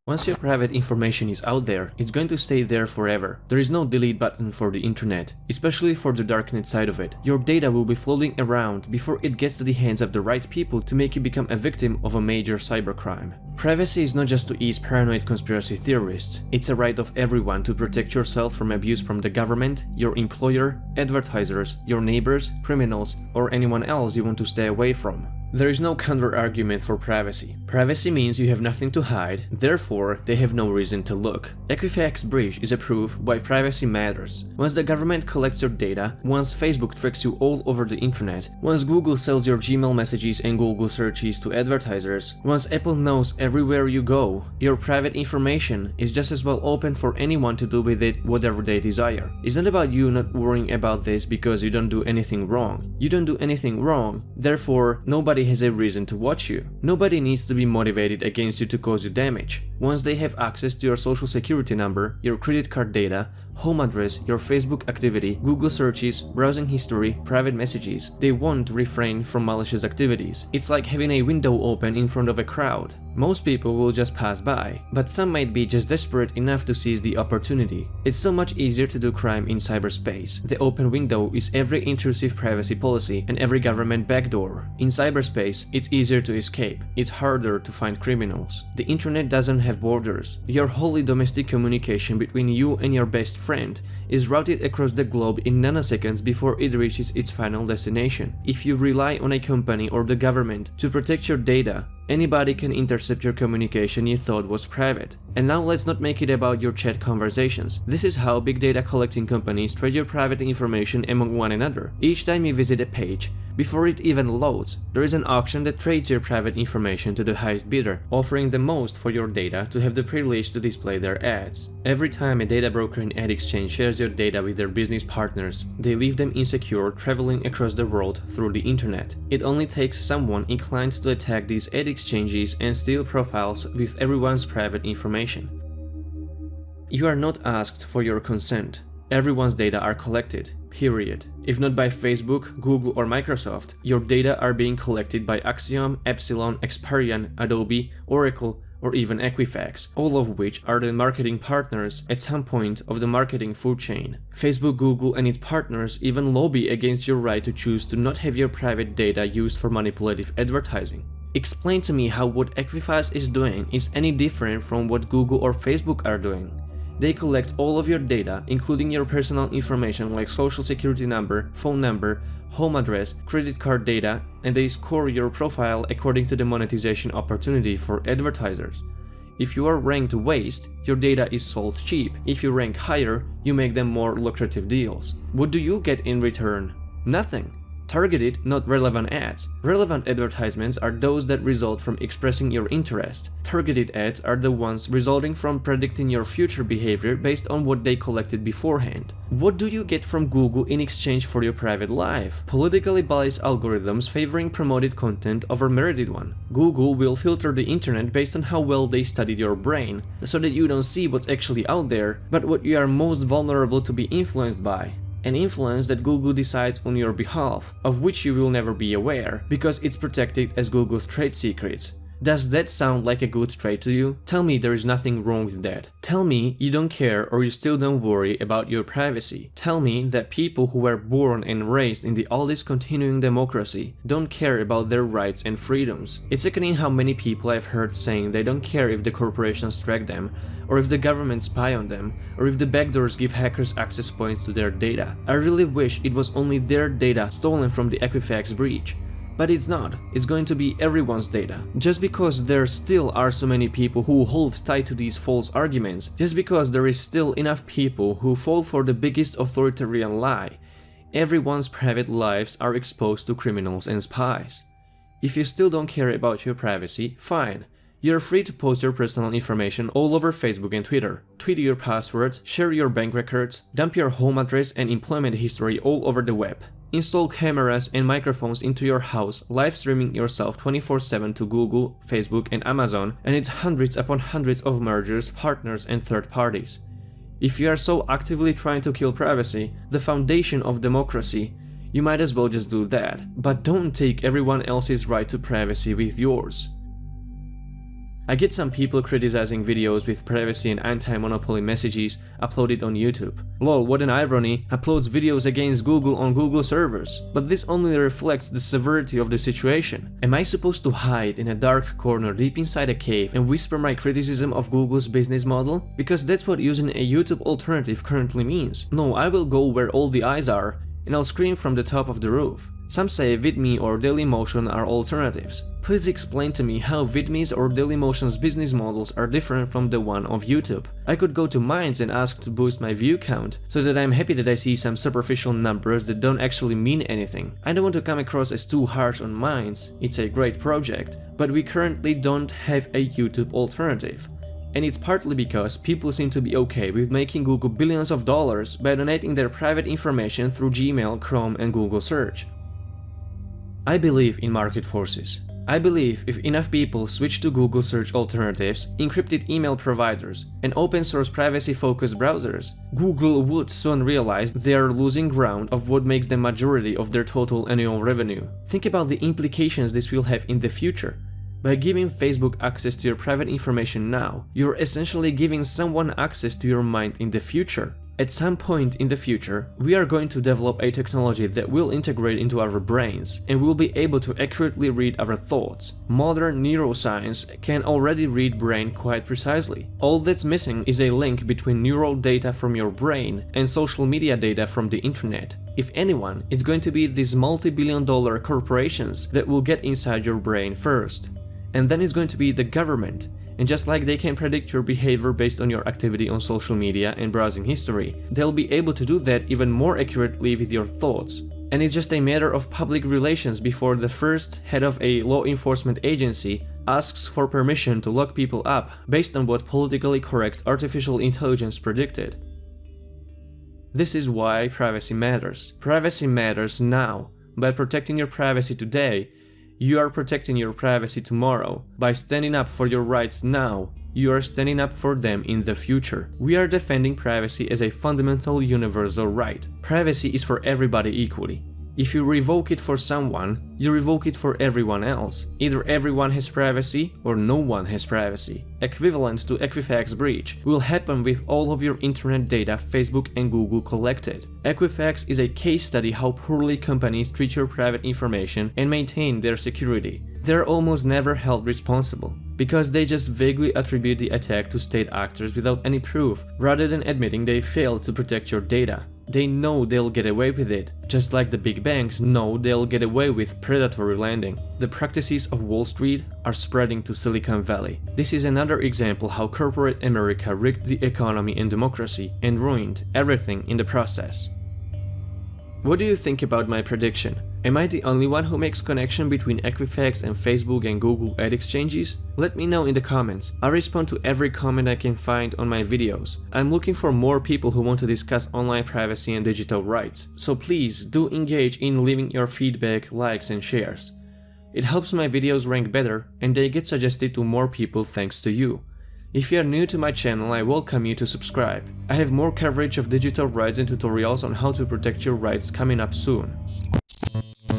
Once your private information is out there, it's going to stay there forever. There is no delete button for the internet, especially for the darknet side of it. Your data will be floating around before it gets to the hands of the right people to make you become a victim of a major cybercrime. Privacy is not just to ease paranoid conspiracy theorists, it's a right of everyone to protect yourself from abuse from the government, your employer, advertisers, your neighbors, criminals, or anyone else you want to stay away from. There is no counter-argument for privacy. Privacy means you have nothing to hide, therefore they have no reason to look. Equifax Breach is a proof why privacy matters. Once the government collects your data, once Facebook tracks you all over the internet, once Google sells your Gmail messages and Google searches to advertisers, once Apple knows everywhere you go, your private information is just as well open for anyone to do with it whatever they desire. It's not about you not worrying about this because you don't do anything wrong. You don't do anything wrong, therefore nobody has a reason to watch you. Nobody needs to be motivated against you to cause you damage. Once they have access to your social security number, your credit card data, home address, your Facebook activity, Google searches, browsing history, private messages, they won't refrain from malicious activities. It's like having a window open in front of a crowd. Most people will just pass by, but some might be just desperate enough to seize the opportunity. It's so much easier to do crime in cyberspace. The open window is every intrusive privacy policy and every government backdoor. In cyberspace, it's easier to escape. It's harder to find criminals. The internet doesn't have borders. Your wholly domestic communication between you and your best friend is routed across the globe in nanoseconds before it reaches its final destination. If you rely on a company or the government to protect your data, anybody can intercept your communication you thought was private. And now let's not make it about your chat conversations. This is how big data collecting companies trade your private information among one another. Each time you visit a page, before it even loads, there is an auction that trades your private information to the highest bidder, offering the most for your data to have the privilege to display their ads. Every time a data broker in ad exchange shares your data with their business partners, they leave them insecure traveling across the world through the internet. It only takes someone inclined to attack these ad exchanges and steal profiles with everyone's private information. You are not asked for your consent. Everyone's data are collected, period. If not by Facebook, Google or Microsoft, your data are being collected by Axiom, Epsilon, Experian, Adobe, Oracle, or even Equifax, all of which are the marketing partners at some point of the marketing food chain. Facebook, Google and its partners even lobby against your right to choose to not have your private data used for manipulative advertising. Explain to me how what Equifax is doing is any different from what Google or Facebook are doing. They collect all of your data, including your personal information like social security number, phone number, home address, credit card data, and they score your profile according to the monetization opportunity for advertisers. If you are ranked waste, your data is sold cheap. If you rank higher, you make them more lucrative deals. What do you get in return? Nothing. Targeted, not relevant ads. Relevant advertisements are those that result from expressing your interest. Targeted ads are the ones resulting from predicting your future behavior based on what they collected beforehand. What do you get from Google in exchange for your private life? Politically biased algorithms favoring promoted content over merited one. Google will filter the internet based on how well they studied your brain, so that you don't see what's actually out there, but what you are most vulnerable to be influenced by. An influence that Google decides on your behalf, of which you will never be aware, because it's protected as Google's trade secrets. Does that sound like a good trade to you? Tell me there is nothing wrong with that. Tell me you don't care or you still don't worry about your privacy. Tell me that people who were born and raised in the oldest continuing democracy don't care about their rights and freedoms. It's sickening how many people I've heard saying they don't care if the corporations track them, or if the government spy on them, or if the backdoors give hackers access points to their data. I really wish it was only their data stolen from the Equifax breach. But it's not. It's going to be everyone's data. Just because there still are so many people who hold tight to these false arguments, just because there is still enough people who fall for the biggest authoritarian lie, everyone's private lives are exposed to criminals and spies. If you still don't care about your privacy, fine. You're free to post your personal information all over Facebook and Twitter, tweet your passwords, share your bank records, dump your home address and employment history all over the web. Install cameras and microphones into your house, live streaming yourself 24/7 to Google, Facebook and Amazon, and its hundreds upon hundreds of mergers, partners and third parties. If you are so actively trying to kill privacy, the foundation of democracy, you might as well just do that. But don't take everyone else's right to privacy with yours. I get some people criticizing videos with privacy and anti-monopoly messages uploaded on YouTube. Lol, what an irony, uploads videos against Google on Google servers. But this only reflects the severity of the situation. Am I supposed to hide in a dark corner deep inside a cave and whisper my criticism of Google's business model? Because that's what using a YouTube alternative currently means. No, I will go where all the eyes are, and I'll scream from the top of the roof. Some say VidMe or Dailymotion are alternatives. Please explain to me how VidMe's or Dailymotion's business models are different from the one of YouTube. I could go to Minds and ask to boost my view count, so that I'm happy that I see some superficial numbers that don't actually mean anything. I don't want to come across as too harsh on Minds, it's a great project, but we currently don't have a YouTube alternative. And it's partly because people seem to be okay with making Google billions of dollars by donating their private information through Gmail, Chrome and Google Search. I believe in market forces. I believe if enough people switch to Google search alternatives, encrypted email providers, and open source privacy-focused browsers, Google would soon realize they are losing ground of what makes the majority of their total annual revenue. Think about the implications this will have in the future. By giving Facebook access to your private information now, you're essentially giving someone access to your mind in the future. At some point in the future, we are going to develop a technology that will integrate into our brains and will be able to accurately read our thoughts. Modern neuroscience can already read brain quite precisely. All that's missing is a link between neural data from your brain and social media data from the internet. If anyone, it's going to be these multi-billion-dollar corporations that will get inside your brain first. And then it's going to be the government. And just like they can predict your behavior based on your activity on social media and browsing history, they'll be able to do that even more accurately with your thoughts. And it's just a matter of public relations before the first head of a law enforcement agency asks for permission to lock people up based on what politically correct artificial intelligence predicted. This is why privacy matters. Privacy matters now. By protecting your privacy today, you are protecting your privacy tomorrow. By standing up for your rights now, you are standing up for them in the future. We are defending privacy as a fundamental universal right. Privacy is for everybody equally. If you revoke it for someone, you revoke it for everyone else. Either everyone has privacy or no one has privacy. Equivalent to Equifax Breach will happen with all of your internet data Facebook and Google collected. Equifax is a case study how poorly companies treat your private information and maintain their security. They're almost never held responsible, because they just vaguely attribute the attack to state actors without any proof, rather than admitting they failed to protect your data. They know they'll get away with it, just like the big banks know they'll get away with predatory lending. The practices of Wall Street are spreading to Silicon Valley. This is another example how corporate America rigged the economy and democracy and ruined everything in the process. What do you think about my prediction? Am I the only one who makes connection between Equifax and Facebook and Google ad exchanges? Let me know in the comments. I respond to every comment I can find on my videos. I'm looking for more people who want to discuss online privacy and digital rights, so please do engage in leaving your feedback, likes and shares. It helps my videos rank better and they get suggested to more people thanks to you. If you are new to my channel, I welcome you to subscribe. I have more coverage of digital rights and tutorials on how to protect your rights coming up soon.